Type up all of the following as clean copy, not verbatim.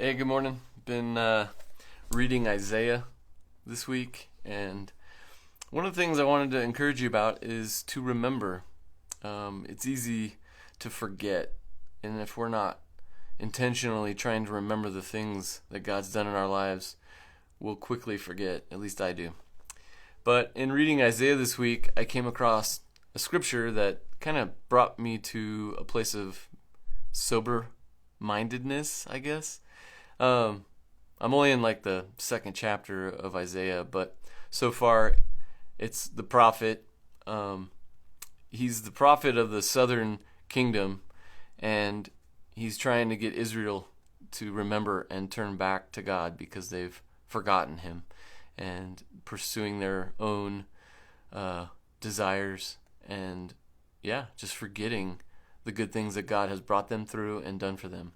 Hey, good morning. Been reading Isaiah this week, and one of the things I wanted to encourage you about is to remember. It's easy to forget, and if we're not intentionally trying to remember the things that God's done in our lives, we'll quickly forget. At least I do. But in reading Isaiah this week, I came across a scripture that kind of brought me to a place of sober mindedness, I guess. I'm only in like the second chapter of Isaiah, but so far it's the prophet. He's the prophet of the southern kingdom, and he's trying to get Israel to remember and turn back to God because they've forgotten him and pursuing their own desires and, just forgetting the good things that God has brought them through and done for them.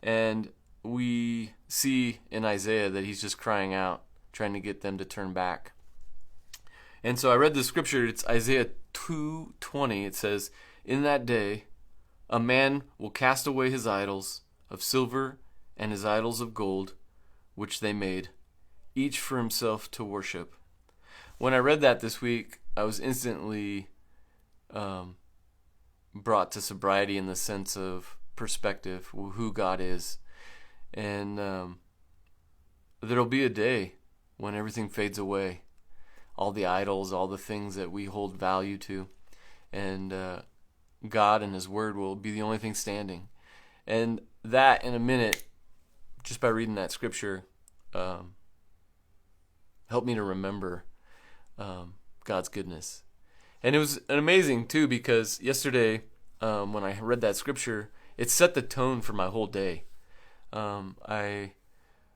And we see in Isaiah that he's just crying out, trying to get them to turn back. And so I read the scripture. It's Isaiah 2:20. It says, "In that day, a man will cast away his idols of silver and his idols of gold, which they made, each for himself to worship." When I read that this week, I was instantly brought to sobriety in the sense of perspective, who God is. And there'll be a day when everything fades away, all the idols, all the things that we hold value to, and God and his word will be the only thing standing. And that, in a minute, just by reading that scripture, helped me to remember God's goodness. And it was amazing too, because yesterday when I read that scripture, it set the tone for my whole day. I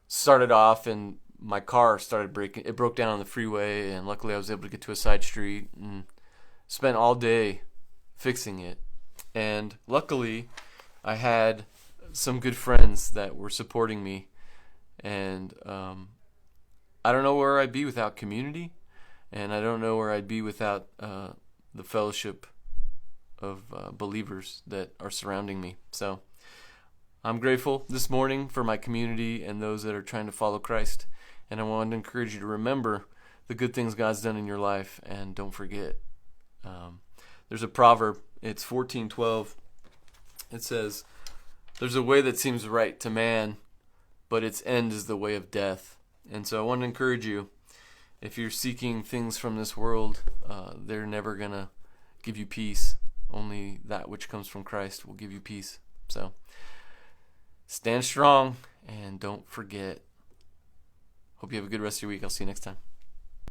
started off and my car started breaking. It broke down on the freeway, and luckily I was able to get to a side street and spent all day fixing it. And luckily I had some good friends that were supporting me, and I don't know where I'd be without community, and I don't know where I'd be without the fellowship of believers that are surrounding me. So I'm grateful this morning for my community and those that are trying to follow Christ. And I want to encourage you to remember the good things God's done in your life, and don't forget. There's a proverb. It's 14:12. It says, "There's a way that seems right to man, but its end is the way of death." And so I want to encourage you, if you're seeking things from this world, they're never going to give you peace. Only that which comes from Christ will give you peace. So stand strong and don't forget. Hope you have a good rest of your week. I'll see you next time.